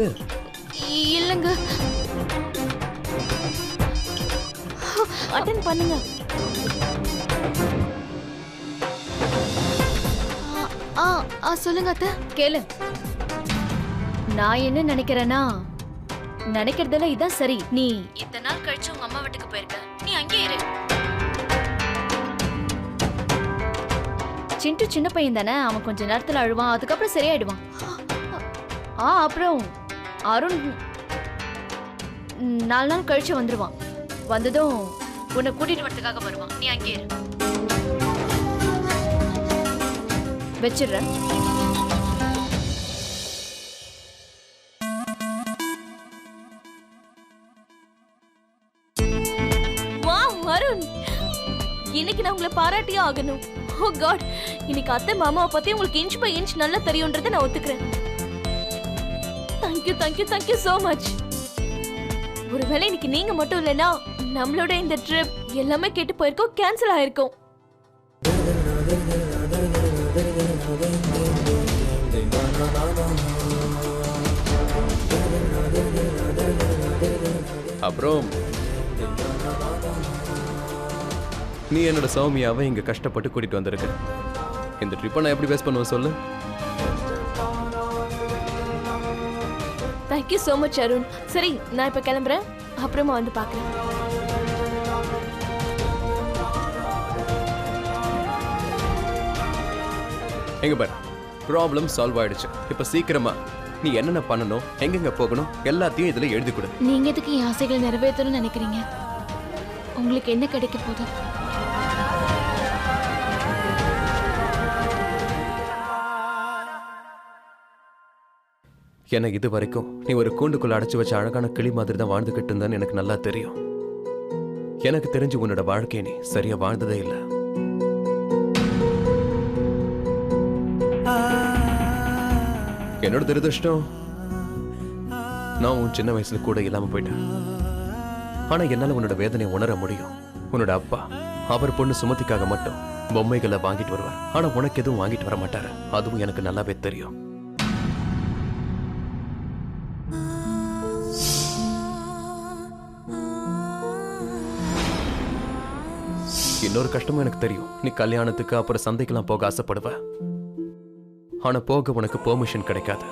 எடு. இல்லங்க, அட்டெண்ட் பண்ணுங்க. சொல்லுங்க அத்தை. கேளு, நான் என்ன நினைக்கிறேன்னா, நினைக்கிறதெல்லாம் இதான் சரி. நீ இத்தனை நாள் கழிச்சு உங்க அம்மா வீட்டுக்கு போயிருக்க, நீ அங்கே இரு. சிண்டு சின்ன பையன் தானே, அவன் கொஞ்ச நேரத்துல அழுவான், அதுக்கப்புறம் சரியாயிடுவான். அப்புறம் அருண் 4 நாள் கழிச்சு வந்துருவான். வந்ததும் உன்னை கூட்டிட்டு வரதுக்காக வருவான். நீ அங்கே இரு. வச்சிடுறேன். அருண், இன்னைக்கு நான் உங்களை பாராட்டியே ஆகணும். ஓ காட், இன்னைக்கு அத்தை மாமாவை பத்தி உங்களுக்கு இன்ச் பை இன்ச் நல்லா தெரியும்ன்றதை நான் ஒத்துக்கிறேன். Thank you thank you thank you so much. ஒருவேளை இன்னைக்கு நீங்க மட்டும் இல்லைன்னா நம்மளோட இந்த ட்ரிப் எல்லாமே கேட்டு போயிருக்கோம், கேன்சல் ஆயிருக்கும். அப்புறம் நீ என்னோட சௌமியாவை இங்க கஷ்டப்பட்டு கூட்டிட்டு வந்திருக்க. இந்த ட்ரிப்பை நான் எப்படி பேஸ் பண்ணுவேன் சொல்லு? Thank you so much Arun. சரி, நான் இப்ப கிளம்புறேன், அப்புறமா வந்து பாக்குறேன். எங்க பாரு, ப்ராப்ளம் சால்வ் ஆயிடுச்சு. இப்ப சீக்கிரமா நீ என்னென்ன பண்ணணும், எங்கெங்க போகணும் எல்லாத்தையும் இதுல எழுதி கொடு. நீங்க எதுக்கு என் ஆசைகளை நிறைவேற்றணும்னு நினைக்கிறீங்க? உங்களுக்கு என்ன கிடைக்க போகுது? ஏன்னா இது வரைக்கும் நீ ஒரு கூண்டுக்குள்ள அடைச்சு வச்ச அழகான கிளி மாதிரி தான் வாழ்ந்துகிட்டு இருந்தான்னு எனக்கு நல்லா தெரியும். எனக்கு தெரிஞ்சு உன்னோட வாழ்க்கையை நீ சரியா வாழ்ந்ததே இல்லை. என்னோட துரதிருஷ்டம், நான் உன் சின்ன வயசுல கூட இல்லாம போயிட்டேன். ஆனா என்னால உன்னோட வேதனையை உணர முடியும். உன்னோட அப்பா அவர் பொண்ணு சுமதிக்காக மட்டும் பொம்மைகளை வாங்கிட்டு வருவார். ஆனா உனக்கு எதுவும் வாங்கிட்டு வர மாட்டாரு. அதுவும் எனக்கு நல்லாவே தெரியும். இன்னொரு கஷ்டமும் எனக்கு தெரியும். நீ கல்யாணத்துக்கு அப்புறம் சந்தைக்கெல்லாம் போக ஆசைப்படுவ. ஆனா போக உனக்கு பெர்மிஷன் கிடைக்காது.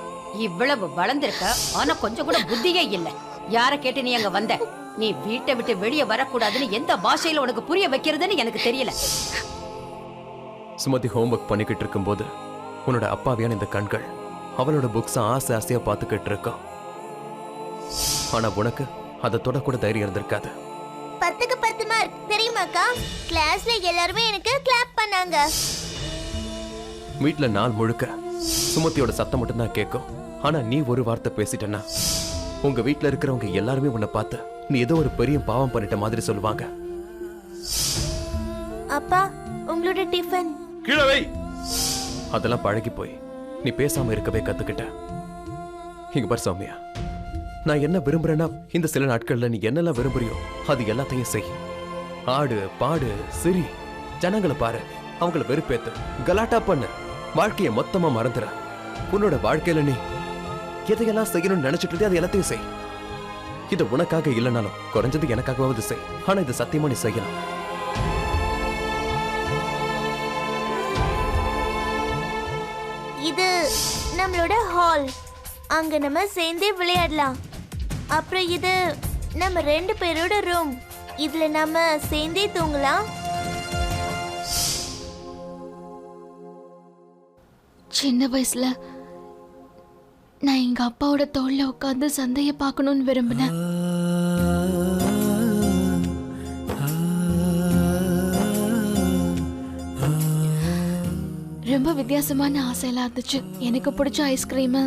இவ்வளவு வளர்ந்திருக்க, ஆனா கொஞ்சம் கூட புத்தியே இல்ல. யார கேட்டு நீ அங்க வந்த? நீ வீட்டை விட்டு வெளியே வரக்கூடாதுன்னு எந்த பாஷையில உனக்கு புரிய வைக்கிறதுன்னு எனக்கு தெரியல. சுமதி ஹோம்ஒர்க் பண்ணிக்கிட்டு இருக்கும் போது உன்னோட அப்பாவியான இந்த கண்கள் அவளோட புக்ஸ் ஆசை ஆசையா பார்த்துக்கிட்டு இருக்கோம். ஆனா உனக்கு அதை தொடக்கூட தைரியம் இருந்திருக்காது. 10க்கு 10 மார்க் தெரியுமாக்கா? கிளாஸ்ல எல்லாரும் எனக்கு கிளாப் பண்ணாங்க. வீட்டுல நாள் முழுக்க சுமதியோட சத்தம் மட்டும் தான் கேட்கும். ஆனா நீ ஒரு வார்த்தை பேசிட்டனா உங்க வீட்டுல இருக்கிறவங்க எல்லாருமே உன்னை பார்த்து நீ ஏதோ ஒரு பெரிய பாவம் பண்ணிட்ட மாதிரி சொல்லுவாங்க. அப்பா, உங்களோட டிஃபன் கீழே வை. அதெல்லாம் பழகி போய் நீ பேசாம இருக்கவே கத்துக்கிட்ட. இங்க பாரு சௌமியா, நான் என்ன விரும்புறேன்னா இந்த சில நாட்கள்ல நீ என்னெல்லாம் விரும்புறியோ அது எல்லாத்தையும் செய். ஆடு, பாடு, சிரி, ஜனங்களை பாரு, அவங்கள வெறுப்பேத்து, கலாட்டா பண்ணு, வாழ்க்கையை மொத்தமா மறந்துற. உன்னோட வாழ்க்கையில நீ எதையெல்லாம் செய்யணும்னு நினைச்சிட்டு அது எல்லாத்தையும் செய். இது உனக்காக இல்லைனாலும் குறைஞ்சது எனக்காகவாவது செய். ஆனா இது சத்தியமா நீ செய்யணும். இது நம்மளோட ஹால். அங்க நம்ம சேர்ந்தே விளையாடலாம். அப்புறம் இது நம்ம 2 பேரோட ரூம். இதுல நம்ம சேர்ந்தே தூங்கலாம். சின்ன வயசுல நான் எங்க அப்பாவோட தோல்ல உட்கார்ந்து சந்தையை பார்க்கணும்னு விரும்பினேன். ரொம்ப வித்தியாசமான ஆசையெல்லாம் இருந்துச்சு. எனக்கு பிடிச்ச ஐஸ்கிரீம்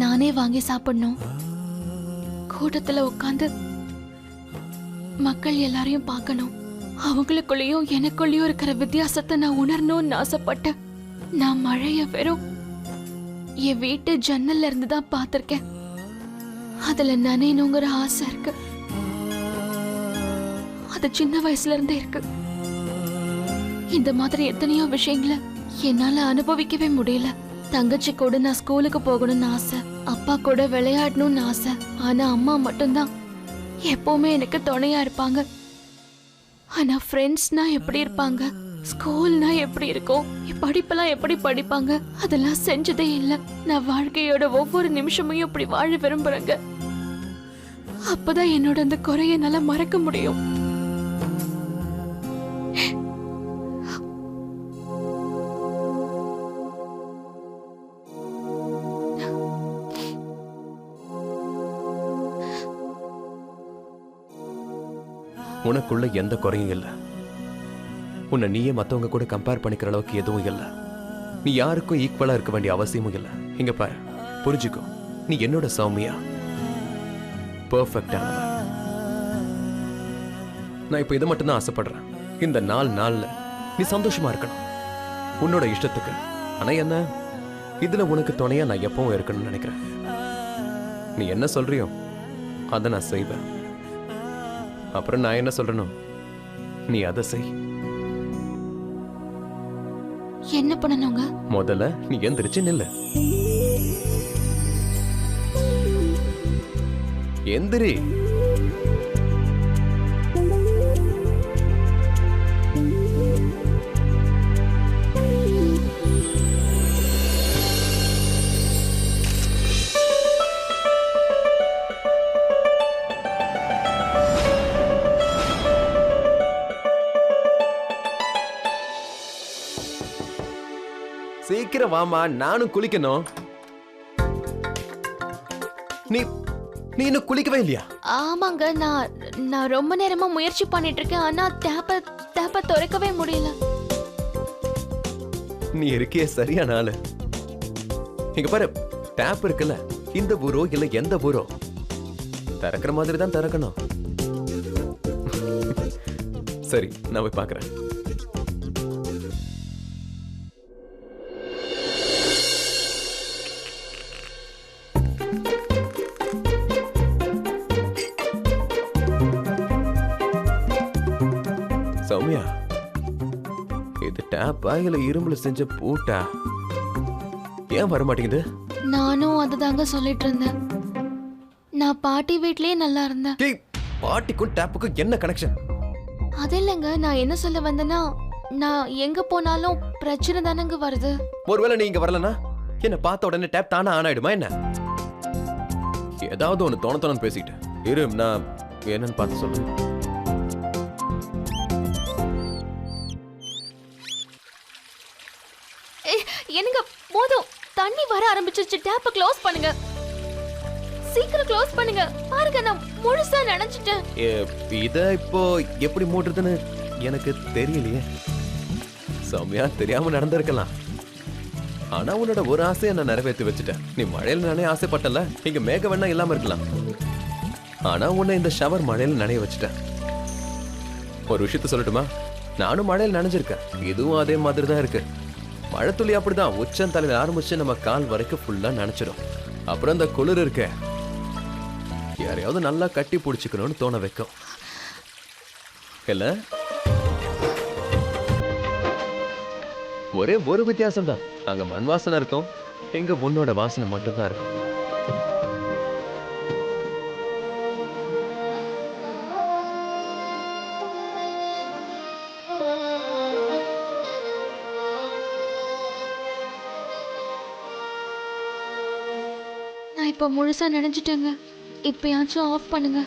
நானே வாங்கி சாப்பிடணும். கூட்டத்துல உட்கார்ந்து மக்கள் எல்லாரையும் பார்க்கணும். அவங்களுக்குள்ளேயும் எனக்குள்ளேயும் இருக்கிற வித்தியாசத்தை நான் உணரணும்னு ஆசைப்பட்டேன். நான் மழைய வெறும் என் வீட்டு ஜன்னல்ல இருந்து தான் பார்த்திருக்கேன். அதுல நனையணுங்கிற ஆசை இருக்கு. அது சின்ன வயசுல இருந்தே இருக்கு. இந்த மாதிரி எத்தனையோ விஷயங்களை என்னால அனுபவிக்கவே முடியல. தங்கச்சி கூட நான் ஸ்கூலுக்கு போகணும்னு ஆசை. அப்பா கூட விளையாடணும்னு ஆசை. ஆனா அம்மா மட்டும்தான் எப்பவுமே எனக்கு துணையா இருப்பாங்க. ஆனா ஃப்ரெண்ட்ஸ்னா எப்படி இருப்பாங்க, ஸ்கூல்னா எப்படி இருக்கும், படிப்பெல்லாம் எப்படி படிப்பாங்க, அதெல்லாம் செஞ்சதே இல்லை. நான் வாழ்க்கையோட ஒவ்வொரு நிமிஷமையும் இப்படி வாழ விரும்புறேங்க. அப்பதான் என்னோட அந்த குறைய என்னால மறக்க முடியும். உனக்குள்ள எந்த குறையும் இல்லை. உன்னை நீயே மத்தவங்க கூட கம்பேர் பண்ணிக்கிற அளவுக்கு எதுவும் இல்லை. நீ யாருக்கும் ஈக்குவலா இருக்க வேண்டிய அவசியமும் இல்லை. இங்க பாரு, புரிஞ்சுக்கோ, நீ என்னோட சௌமியா, பெர்ஃபெக்டானவ. நான் இப்ப இதை மட்டும்தான் ஆசைப்படுறேன். இந்த நாள்ல நீ சந்தோஷமா இருக்கணும், உன்னோட இஷ்டத்துக்கு. ஆனா என்ன, இதுல உனக்கு துணையா நான் எப்பவும் இருக்கணும்னு நினைக்கிறேன். நீ என்ன சொல்றியோ அதை நான் செய்வேன். அப்புறம் நான் என்ன சொல்றேனோ நீ அதை செய். என்ன பண்ணணுங்க? முதல்ல நீ எந்திரிச்சு நில்லு. எந்திரி. சீக்கிரம் வாமா, நானும் குளிக்கணும். நீ நீ இன்னும் குளிக்கவே இல்லையா? ஆமாங்க, நான் ரொம்ப நேரமா முயற்சி பண்ணிட்டு இருக்கேன். ஆனா டேப்ப திறக்கவே முடியல. நீ இருக்கிய சரியான ஆளு. இங்க பாரு, டேப் இருக்குல்ல, இந்த ஊரோ இல்ல எந்த ஊரோ திறக்கிற மாதிரி தான் திறக்கணும். சரி, நான் போய் பார்க்கறேன். சௌமியா, இது டேப்பா இல்ல இரும்புல செஞ்ச பூட்டா? ஏன் வர மாட்டேங்குது? நானும் அதுதாங்க சொல்லிட்டு இருந்தேன். நான் பாட்டி வீட்லயே நல்லா இருந்தேன். டேய், பாட்டிக்கும் டேப்புக்கும் என்ன கனெக்ஷன்? அது இல்லைங்க, நான் என்ன சொல்ல வந்தேன்னா, நான் எங்க போனாலும் பிரச்சனை தானங்க வருது. ஒருவேளை நீ இங்க வரலனா என்ன பார்த்த உடனே டேப் தானா ஆன் ஆயிடுமா என்ன? ஏதாவது ஒன்று தோணத்தோணு பேசிட்டு இரு, நான் என்னன்னு பார்த்து சொல்றேன். என்னங்க, போதும், தண்ணி வர ஆரம்பிச்சிருச்சு. டேப்ப க்ளோஸ் பண்ணுங்க, சீக்கிரம் க்ளோஸ் பண்ணுங்க. பாருங்க, நான் முழுசா நனைஞ்சிட்டேன். இத இப்போ எப்படி மூடுறதுன்னு எனக்கு தெரியலையே. சௌமியா, தெரியாம நடந்திருக்கலாம். ஆனா உன்னோட ஒரு ஆசையை நான் நிறைவேற்றி வச்சுட்டேன். நீ மழையில நனைய ஆசைப்பட்டல, இங்க மேக வேணா இல்லாம இருக்கலாம். ஆனா உன்னை இந்த ஷவர் மழையில நனைய வச்சுட்டேன். ஒரு விஷயத்த சொல்லட்டுமா? நானும் மழையில நனைஞ்சிருக்கேன். இதுவும் அதே மாதிரி தான் இருக்கு. மழை துளி அப்படிதான் உச்சம் தலையில ஆரம்பிச்சு நம்ம கால் வரைக்கும் ஃபுல்லா நனைச்சிடும். அப்புறம் அந்த குளிர் இருக்க யாரையாவது நல்லா கட்டி பிடிச்சிக்கணும்னு தோண வைக்கும் இல்ல? ஒரே ஒரு வித்தியாசம் தான். அங்க மண் வாசனை இருக்கும், எங்க உன்னோட வாசனை மட்டும்தான் இருக்கும். நான் இப்ப முழுசா நனைஞ்சிட்டேங்க. இப்பயாச்சும் ஆஃப் பண்ணுங்க.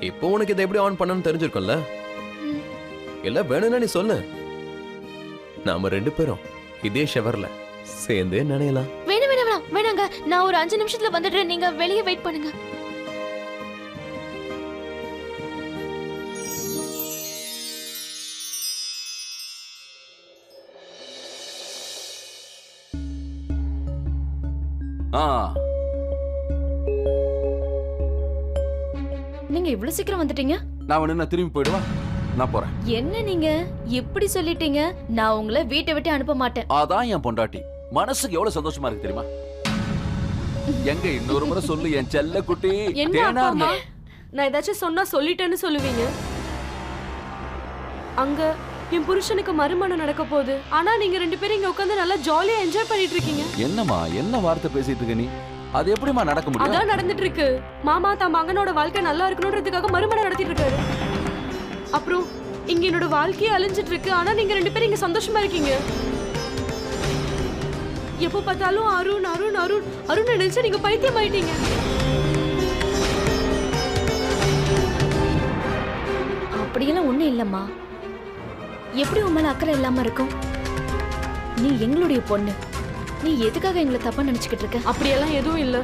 இப்போ உனக்கு இதை எப்படி ஆன் பண்ணணும்னு தெரிஞ்சிருக்கும்ல? இல்ல வேணும்னா நீ சொல்லு, நாம ரெண்டு பேரும் இதே ஷவர்ல சேர்ந்தே நனையலாம். வேணாம் வேணாம் வேணாம் வேணாங்க, நான் ஒரு 5 நிமிஷத்துல வந்துடுறேன். நீங்க வெளியே வெயிட் பண்ணுங்க. நீங்க இவ்வளவு சீக்கிரம் வந்துட்டீங்க? நான் வேணா திரும்பி போயிடுவா, நான் போறேன். என்ன நீங்க எப்படி சொல்லிட்டீங்க? நான் உங்களை வீட்டை விட்டு அனுப்ப மாட்டேன். அதான் என் பொண்டாட்டி. மனசுக்கு எவ்வளவு சந்தோஷமா இருக்கு தெரியுமா? எங்க இன்னொரு முறை சொல்லு என் செல்ல குட்டி. என்ன அப்பா அம்மா, நான் ஏதாச்சும் சொன்னா சொல்லிட்டேன்னு சொல்லுவீங்க. அங்க என் புருஷனுக்கு மறுமணம் நடக்க போகுது. ஆனா நீங்க 2 பேரும் இங்க உட்கார்ந்து நல்லா ஜாலியா என்ஜாய் பண்ணிட்டு இருக்கீங்க. என்னம்மா என்ன வார்த்தை பேசிட்டு இருக்க நீ? அது எப்படிமா நடக்க முடியும்? அதான் நடந்துட்டு இருக்கு. மாமா தான் மகனோட வாழ்க்கை நல்லா இருக்கணும்ன்றதுக்காக மறுமணம் நடத்திட்டு இருக்காரு. அப்புறம் இங்க என்னோட வாழ்க்கையே அழிஞ்சிட்டு இருக்கு. ஆனா நீங்க 2 பேரும் இங்க சந்தோஷமா இருக்கீங்க. எப்போ பார்த்தாலும் அருண் அருண் அருண் அருண் நினைச்சு நீங்க பைத்தியம் ஆயிட்டீங்க. அப்படியெல்லாம் ஒண்ணும் இல்லம்மா. எப்படி உன் மேல அக்கறை இல்லாம இருக்கும்? நீ எங்களுடைய பொண்ணு. நீ எதுக்காக எங்களை தப்பா நினைச்சுக்கிட்டு இருக்க? அப்படியெல்லாம் எதுவும் இல்லை.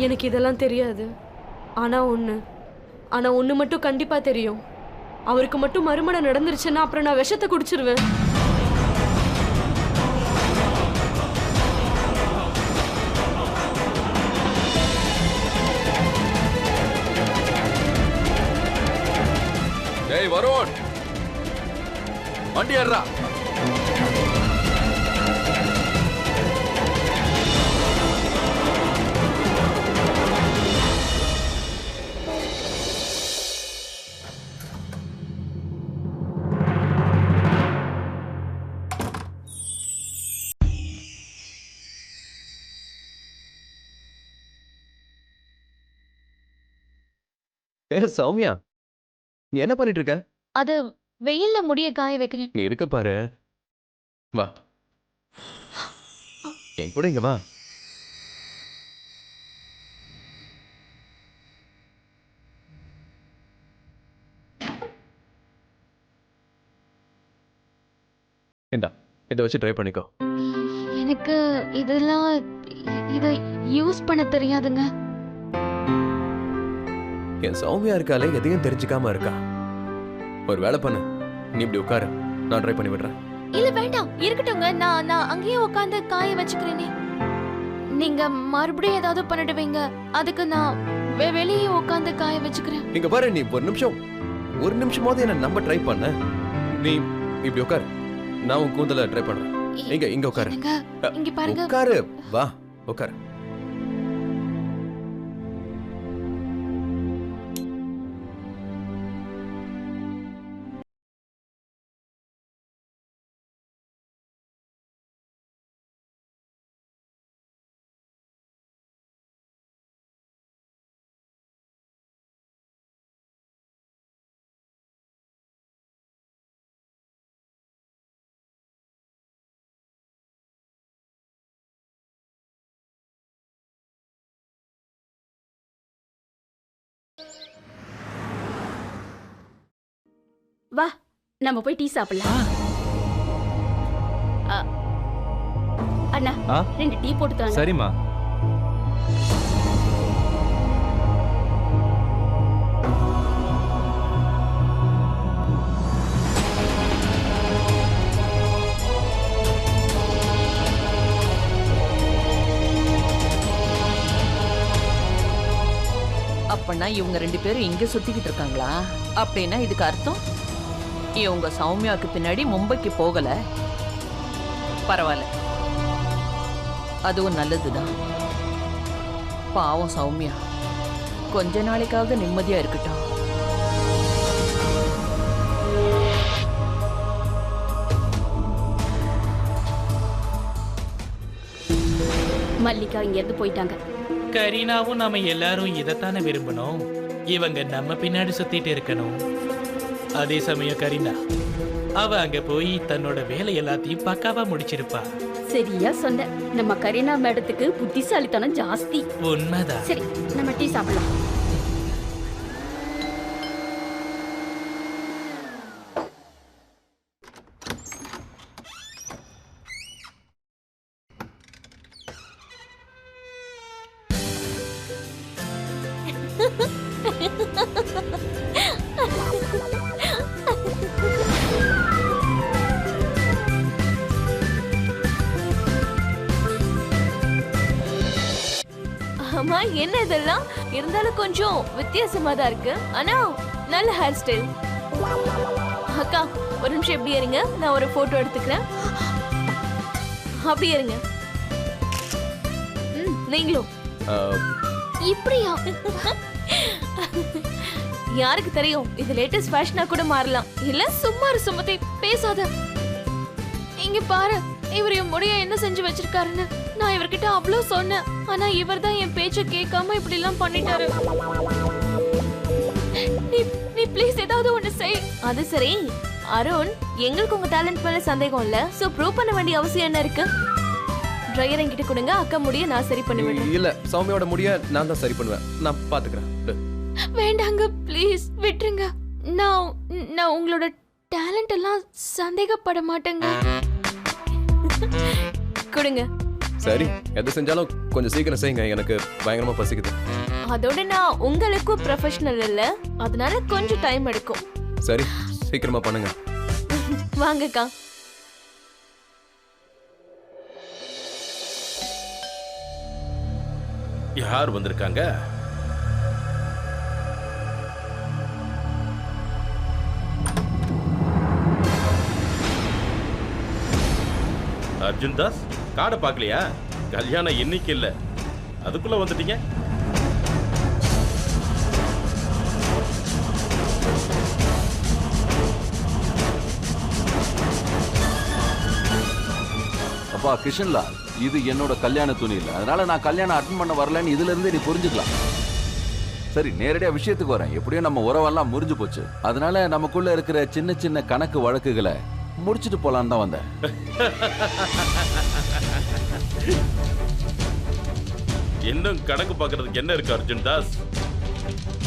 எனக்கு இதெல்லாம் தெரியாது. ஆனா ஒண்ணு மட்டும் கண்டிப்பா தெரியும். அவருக்கு மட்டும் மறுமணம் நடந்துருச்சுன்னா அப்புறம் நான் விஷத்தை குடிச்சிருவேன். டேய் வருண், வண்டி ஏறா. சௌமியா, நீ என்ன பண்ணிட்டு இருக்க? அது வெயில்ல முடிய காய வைக்கிறேன். நீ இருக்க பாரு. வா, என் கூட இங்க வா. இந்தா, இதை வச்சு ட்ரை பண்ணிக்கோ. எனக்கு இதை யூஸ் பண்ண தெரியாதுங்க. என் சௌமியா இருக்காலே எதையும் தெரிஞ்சுக்காம இருக்கா. ஒரு வேலை பண்ணு, நீ இப்படி உட்காரு, நான் ட்ரை பண்ணி விடுறேன். இல்ல வேண்டாம், இருக்கட்டும்ங்க. நான் அங்கேயே உட்காந்து காய வச்சுக்கிறேனே. நீங்க மறுபடியும் ஏதாவது பண்ணிடுவீங்க. அதுக்கு நான் வெளியே உட்காந்து காய வச்சுக்கிறேன். இங்க பாரு, நீ ஒரு நிமிஷமாவது என்ன நம்ப ட்ரை பண்ண. நீ இப்படி உட்காரு, நான் உன் கூந்தல ட்ரை பண்றேன். இங்க உட்காரு. இங்க பாருங்க. உட்காரு, வா உட்காரு. வா, நம்ம போய் டீ சாப்பிடலாம். அண்ணா, 2 டீ போட்டு தாங்க. சரிம்மா. அப்பனா இவங்க 2 பேரும் இங்க சுத்திக்கிட்டு இருக்காங்களா? அப்படின்னா இதுக்கு அர்த்தம் இவங்க சௌமியாவுக்கு பின்னாடி மும்பைக்கு போகல. பரவாயில்ல, அதுவும் நல்லதுதான். பாவம் சௌமியா கொஞ்ச நாளைக்காவது நிம்மதியா இருக்கட்டும். மல்லிகா இங்க இருந்து போயிட்டாங்க. கரீனாவும் நாம எல்லாரும் இதைத்தானே விரும்பணும். இவங்க நம்ம பின்னாடி சுத்திட்டு இருக்கணும். அதே சமயம் கரீனா அவ அங்க போய் தன்னோட வேலை எல்லாத்தையும் பக்காவா முடிச்சிருப்பா. சரியா சொன்ன. நம்ம கரீனா மேடத்துக்கு புத்திசாலித்தனம் ஜாஸ்தி. உண்மைதான். சரி, நம்ம டீ சாப்பிடலாம். அம்மா, என்ன இதெல்லாம்? இருந்தாலும் கொஞ்சம் வித்தியாசமா தான் இருக்கு. ஆனா நல்ல ஹேர் ஸ்டைல். அக்கா, ஒரு நிமிஷம் எப்படி இருங்க, நான் ஒரு போட்டோ எடுத்துக்கிறேன். அப்படியே இருங்க. நீங்களும் இப்படியா? யாருக்கு தெரியும், இது லேட்டஸ்ட் ஃபேஷனா கூட மாறலாம். இல்ல சும்மா இரு சுமதி, பேசாத. இங்க பாரு, இவர் என் முடிய என்ன செஞ்சு வச்சிருக்காருன்னு. நான் இவர்கிட்ட அவ்வளோ சொன்னேன், ஆனா இவர் தான் என் பேச்ச கேட்காம இப்படி எல்லாம் பண்ணிட்டாரு. நீ ப்ளீஸ் ஏதாவது ஒண்ணு செய். அது சரி அருண், எங்களுக்கு உங்க டேலண்ட் மேல சந்தேகம் இல்ல. சோ ப்ரூவ் பண்ண வேண்டிய அவசியம் என்ன இருக்கு? ட்ரையர் என்கிட்ட கொடுங்க, அக்கா முடிய நான் சரி பண்ணி விடுறேன். இல்ல, சௌமியாவோட முடிய நான் தான் சரி பண்ணுவேன். நான் பாத்துக்கிறேன். வேண்டாங்க, ப்ளீஸ் விட்டுருங்க. நான் உங்களோட டேலண்ட் எல்லாம் சந்தேகப்பட மாட்டேங்க. கொடுங்க. சரி, எது செஞ்சாலும் கொஞ்சம் சீக்கிரம் செய்யுங்க, எனக்கு பயங்கரமா பசிக்குது. அதோட நான் உங்களுக்கும் ப்ரொஃபஷனல் இல்ல, அதனால கொஞ்சம் டைம் எடுக்கும். சரி, சீக்கிரமா பண்ணுங்க. வாங்கக்கா. யார் வந்திருக்காங்க? அர்ஜுன் தாஸ், காடை பார்க்கலையா? கல்யாணம் இன்னைக்கு இல்ல, அதுக்குள்ள வந்துட்டீங்க. அப்பா கிஷன்லால், இது என்னோட கல்யாண துணி இல்லை, அதனால நான் கல்யாணம் அட்டன் பண்ண வரலன்னு இதுல இருந்து நீ புரிஞ்சுக்கலாம். சரி, நேரடியா விஷயத்துக்கு வரேன். எப்படியும் நம்ம உறவெல்லாம் முறிஞ்சு போச்சு, அதனால நமக்குள்ள இருக்கிற சின்ன சின்ன கணக்கு வழக்குகளை முடிச்சுட்டு போலான்னு தான் வந்தேன். இன்னும் கணக்கு பார்க்கறதுக்கு என்ன இருக்கு அர்ஜுன் தாஸ்?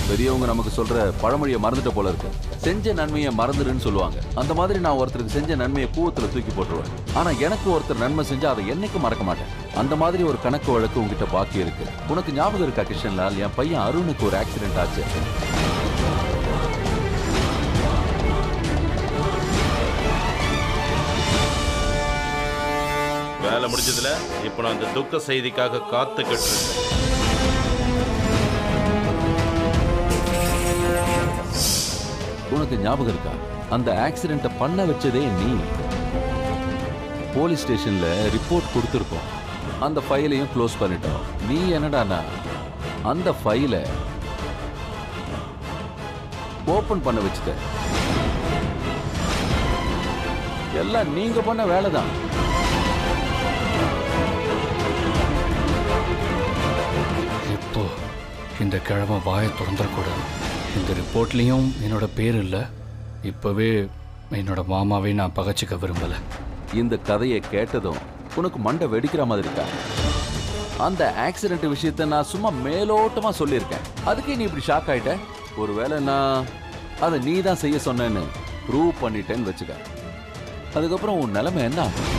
பெரியவங்க நமக்கு சொல்ற பழமொழியை மறந்துட்ட போல இருக்கு. செஞ்ச நன்மையை மறந்துடுன்னு சொல்லுவாங்க. அந்த மாதிரி நான் ஒருத்தருக்கு செஞ்ச நன்மையை கூவத்துல தூக்கி போட்டுருவேன். ஆனா எனக்கு ஒருத்தர் நன்மை செஞ்சா அதை என்னைக்கும் மறக்க மாட்டேன். அந்த மாதிரி ஒரு கணக்கு வழக்கு உங்ககிட்ட பாக்கி இருக்கு. உனக்கு ஞாபகம் இருக்கா கிஷன்லால், என் பையன் அருணுக்கு ஒரு ஆக்சிடென்ட் ஆச்சு. வேலை முடிஞ்சதுல இப்ப நான் அந்த துக்க செய்திக்காக காத்துக்கிட்டு இருக்கேன். உனக்கு ஞாபகம் இருக்கா, அந்த ஆக்சிடென்ட்டை பண்ண வச்சதே நீ. போலீஸ் ஸ்டேஷன்ல ரிப்போர்ட் கொடுத்துருக்கோம், அந்த ஃபைலையும் க்ளோஸ் பண்ணிட்டோம். நீ என்னடானா அந்த ஃபைலை ஓபன் பண்ண வச்சுட்ட. எல்லாம் நீங்க பண்ண வேலைதான். இப்போ இந்த கிழமை வாயை திறந்துடக்கூடாது. இந்த ரிப்போர்ட்லேயும் என்னோட பேர் இல்லை. இப்போவே என்னோட மாமாவை நான் பகச்சிக்க விரும்பலை. இந்த கதையை கேட்டதும் உனக்கு மண்டை வெடிக்கிற மாதிரி இருக்கா? அந்த ஆக்சிடென்ட் விஷயத்தை நான் சும்மா மேலோட்டமா சொல்லியிருக்கேன், அதுக்கே நீ இப்படி ஷாக் ஆயிட்ட. ஒருவேளை நான் அதை நீ தான் செய்ய சொன்னேன்னு ப்ரூவ் பண்ணிட்டேன்னு வச்சுக்க, அதுக்கப்புறம் உன் நிலைமை என்ன ஆகும்?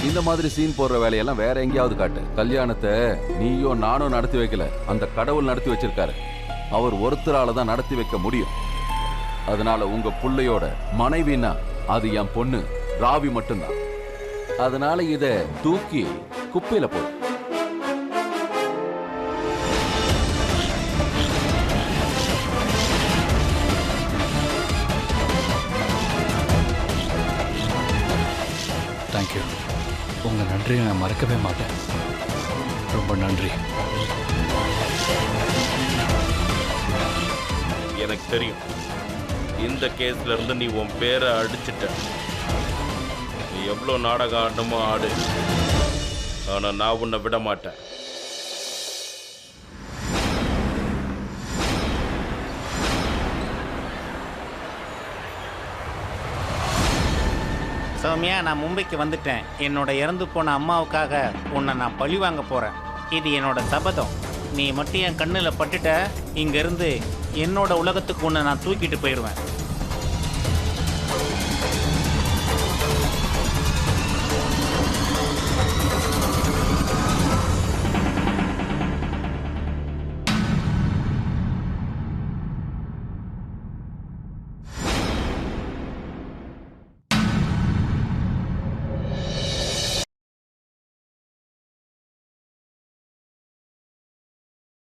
இந்த மாதிரி சீன் போடுற வேலையெல்லாம் வேற எங்கேயாவது காட்டு. கல்யாணத்தை நீயோ நானும் நடத்தி வைக்கல, அந்த கடவுள் நடத்தி வச்சிருக்காரு. அவர் ஒருத்தரால தான் நடத்தி வைக்க முடியும். அதனால உங்க புள்ளையோட மனைவினா அது என் பொண்ணு ராவி மட்டும்தான். அதனால இத தூக்கி குப்பையில போடு. தேங்க்யூ. உங்கள் நன்றியை நான் மறக்கவே மாட்டேன். ரொம்ப நன்றி. எனக்கு தெரியும், இந்த கேஸ்ல இருந்து நீ உன் பேரை அடிச்சிட்ட. நீ எவ்வளோ நாடகம் ஆடணுமோ ஆடு, ஆனா நான் உன்னை விட மாட்டேன். சௌமியா, நான் மும்பைக்கு வந்துட்டேன். என்னோட இறந்து போன அம்மாவுக்காக உன்னை நான் பழி வாங்க போறேன். இது என்னோட சபதம். நீ மட்டும் என் கண்ணில் பட்டுட்ட, இங்கிருந்து என்னோட உலகத்துக்கு உன்னை நான் தூக்கிட்டு போயிடுவேன்.